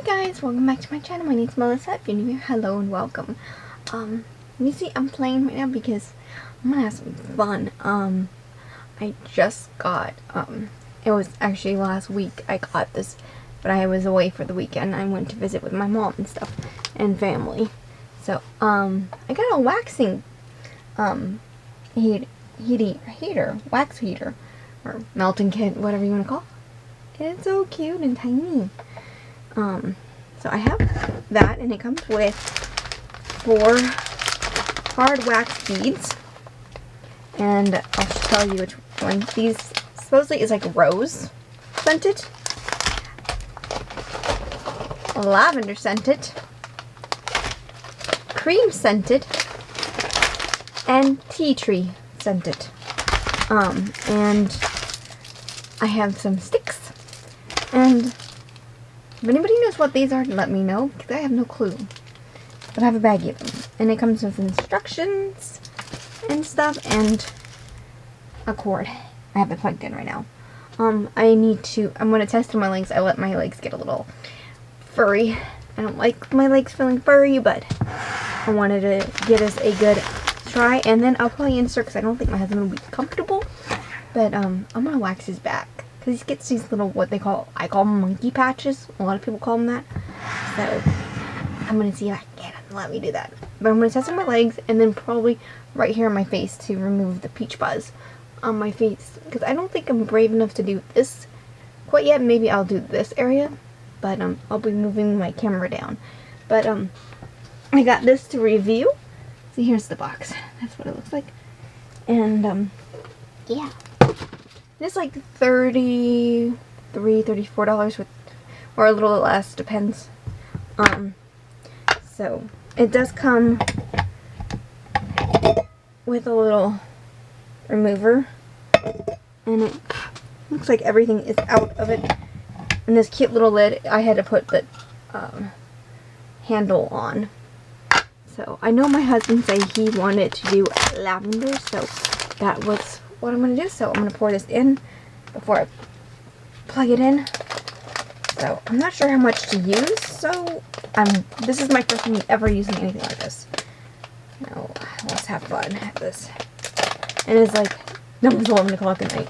Guys, welcome back to my channel. My name's Melissa. If you're new here, hello and welcome. You see I'm playing right now because I'm gonna have some fun. I just got, it was actually last week I got this, but I was away for the weekend. I went to visit with my mom and stuff, and family. So, I got a waxing, wax heater, or melting kit, whatever you want to call it. It's so cute and tiny. So I have that, and it comes with 4 hard wax beads, and I'll tell you which one. These supposedly is like rose scented, lavender scented, cream scented, and tea tree scented. And I have some sticks, and if anybody knows what these are, let me know, because I have no clue. But I have a baggie of them. And it comes with instructions and stuff, and a cord. I have it plugged in right now. I'm going to test my legs. I let my legs get a little furry. I don't like my legs feeling furry, but I wanted to get us a good try. And then I'll probably insert, because I don't think my husband will be comfortable. But I'm going to wax his back. Because he gets these little, I call them monkey patches. A lot of people call them that. So, I'm going to see if I can get him to let me do that. But I'm going to test on my legs, and then probably right here on my face to remove the peach fuzz on my face. Because I don't think I'm brave enough to do this quite yet. Maybe I'll do this area. But, I'll be moving my camera down. But, I got this to review. See, here's the box. That's what it looks like. And, yeah. It's like $33, $34 with, or a little less, depends. So it does come with a little remover, and it looks like everything is out of it. And this cute little lid, I had to put the handle on. So I know my husband said he wanted to do lavender, so that was what I'm going to do. So I'm going to pour this in before I plug it in. So I'm not sure how much to use, so this is my first time ever using anything like this. No, let's have fun at this. And it's like almost 11 o'clock at night.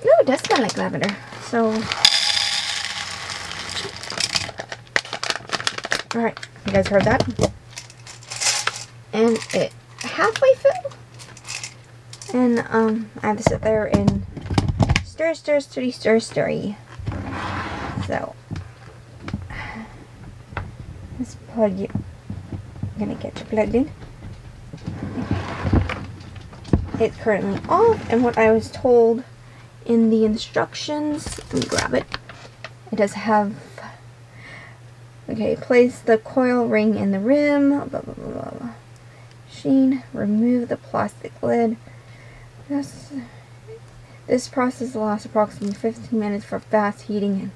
No, it does smell like lavender. So, alright, you guys heard that? And it halfway filled. And, I have to sit there and stir. So, let's plug you. I'm gonna get you plugged in. It's currently off, and what I was told in the instructions, let me grab it. It does have, okay, place the coil ring in the rim, blah, blah, blah, blah. Sheen, remove the plastic lid. This process lasts approximately 15 minutes for fast heating. And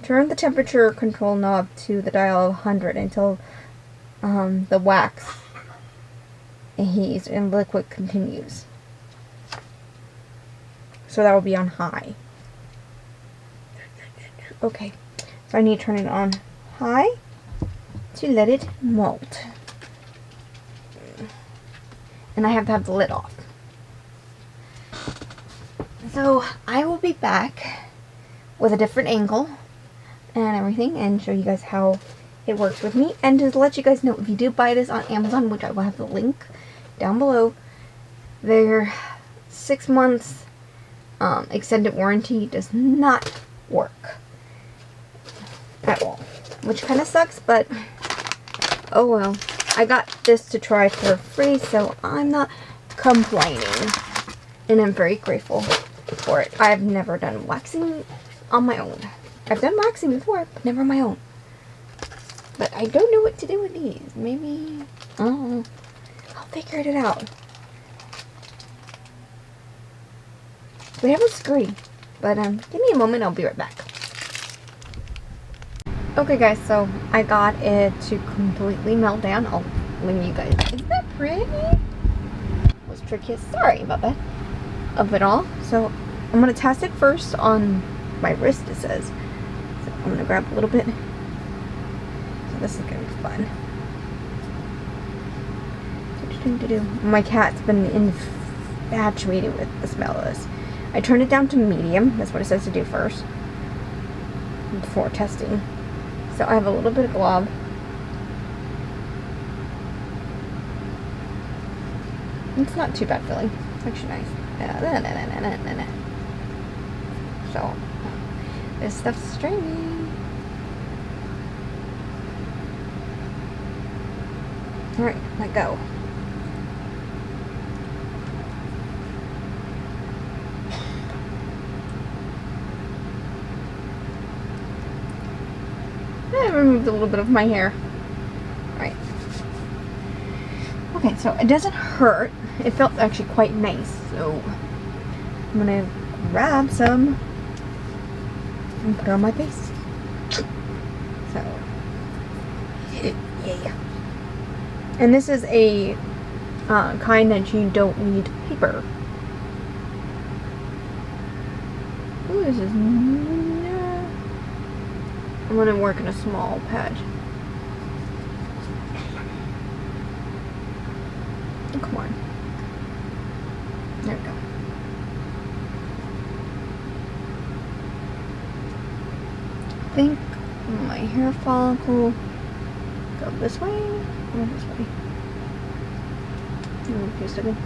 turn the temperature control knob to the dial of 100 until the wax heats and liquid continues. So that will be on high. Okay, so I need to turn it on high to let it melt. And I have to have the lid off. So I will be back with a different angle and everything, and show you guys how it works with me. And to let you guys know, if you do buy this on Amazon, which I will have the link down below, their 6 months extended warranty does not work at all, which kind of sucks, but oh well. I got this to try for free, so I'm not complaining, and I'm very grateful for it. I've never done waxing on my own. I've done waxing before, but never on my own. But I don't know what to do with these. Maybe, I don't know. I'll figure it out. We have a screen, but give me a moment, I'll be right back. Okay guys, so I got it to completely melt down. I'll leave you guys. Isn't that pretty? It was trickiest. Sorry about that. Of it all. So I'm going to test it first on my wrist, it says. So I'm gonna grab a little bit. So this is gonna be fun. My cat's been infatuated with the smell of this. I turned it down to medium. That's what it says to do first before testing. So I have a little bit of glob. It's not too bad feeling. It's actually nice. So this stuff's streaming. Alright, let go. I removed a little bit of my hair. Alright. Okay, so it doesn't hurt. It felt actually quite nice. So I'm gonna grab some and put it on my face. So yeah. And this is a kind that you don't need paper. Ooh, this is. I'm gonna work in a small patch. Oh, come on. There we go. I think my hair follicle go this way or this way. Give me a second.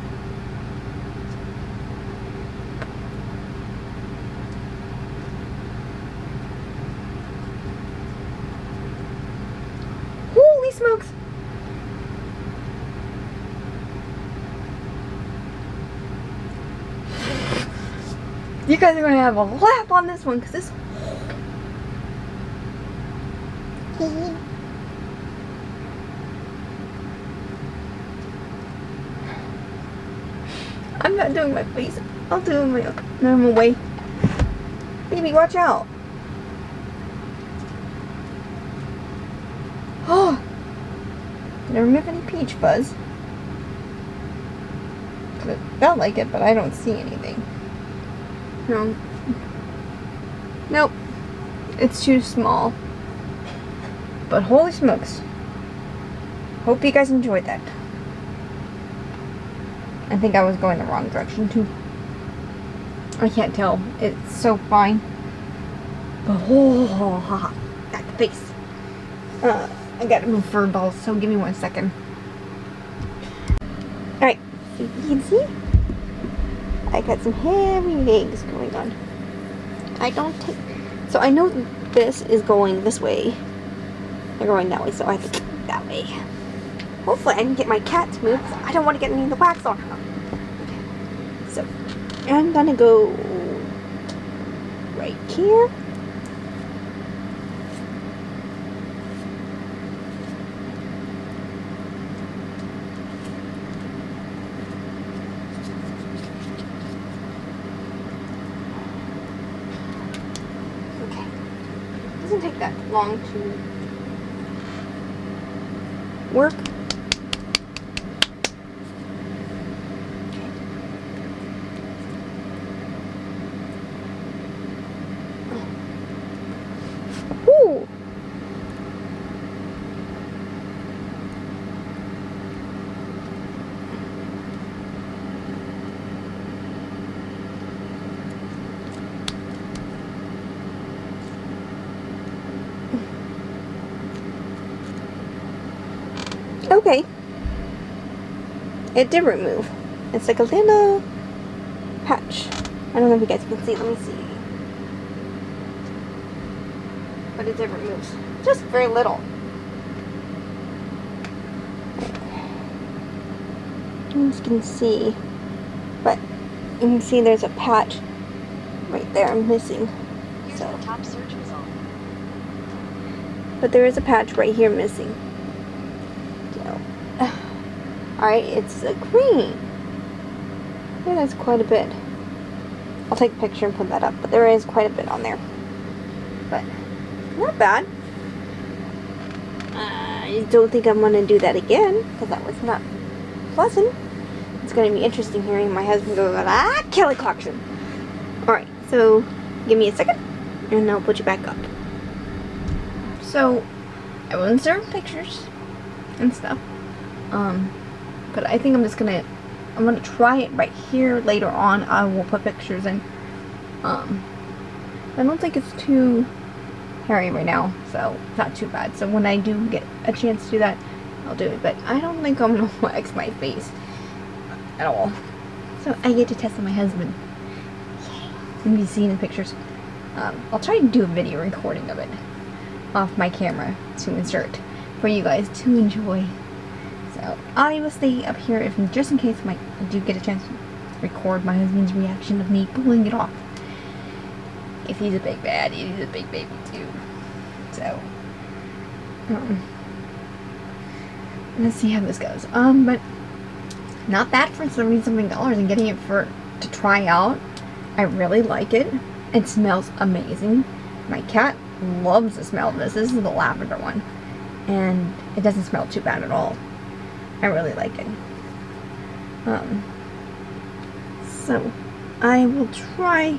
Holy smokes! You guys are gonna have a laugh on this one because this. I'm not doing my face. I'll do it my normal way. Baby, watch out. Oh! Did I remove any peach fuzz? It felt like it, but I don't see anything. No. Nope. It's too small. But holy smokes. Hope you guys enjoyed that. I think I was going the wrong direction too. I can't tell. It's so fine. But oh, that face. I gotta move fur balls, so give me 1 second. Alright, so you can see I got some heavy legs going on. I don't take. So I know this is going this way. They're going that way, so I have to go that way. Hopefully I can get my cat to move. I don't want to get any of the wax on her. Okay. So I'm gonna go right here. Okay. It doesn't take that long to work. Woo! Okay. It did remove. It's like a little patch. I don't know if you guys can see. Let me see. But it did remove. Just very little. You guys can see. But you can see there's a patch right there I'm missing. So. Top search result. But there is a patch right here missing. Alright, it's a green. Yeah, that's quite a bit. I'll take a picture and put that up, but there is quite a bit on there. But not bad. I don't think I'm going to do that again, because that was not pleasant. It's going to be interesting hearing my husband go, ah, Kelly Clarkson. Alright, so give me a second. and I'll put you back up. So, I will insert pictures and stuff. But I think I'm gonna try it right here. Later on, I will put pictures in. I don't think it's too hairy right now, so it's not too bad. So when I do get a chance to do that, I'll do it. But I don't think I'm gonna wax my face at all. So I get to test on my husband. And be seeing the pictures. I'll try to do a video recording of it off my camera to insert for you guys to enjoy. So I will stay up here if just in case I do get a chance to record my husband's reaction of me pulling it off. If he's a big bad, he's a big baby too. So let's see how this goes. But not bad for $77 and getting it to try out. I really like it. It smells amazing. My cat loves the smell of this. This is the lavender one. And it doesn't smell too bad at all. I really like it. So I will try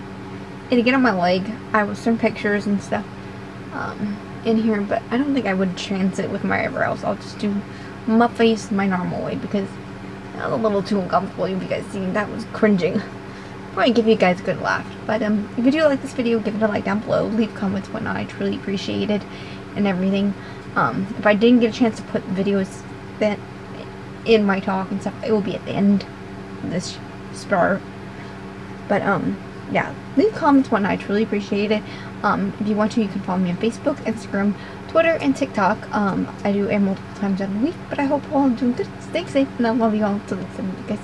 it again on my leg. I will send pictures and stuff in here, but I don't think I would chance it with my eyebrows. I'll just do my face my normal way because that was a little too uncomfortable. You guys seen that was cringing. Probably give you guys a good laugh. But if you do like this video, give it a like down below, leave comments, whatnot. I truly appreciate it and everything. If I didn't get a chance to put videos that in my talk and stuff, it will be at the end of this start. But yeah, leave comments, whatnot. I truly appreciate it. If you want to, you can follow me on Facebook, Instagram, Twitter, and TikTok. I do air multiple times out of the week, but I hope you're all doing good. Stay safe, and I love you all. Till next time, you guys.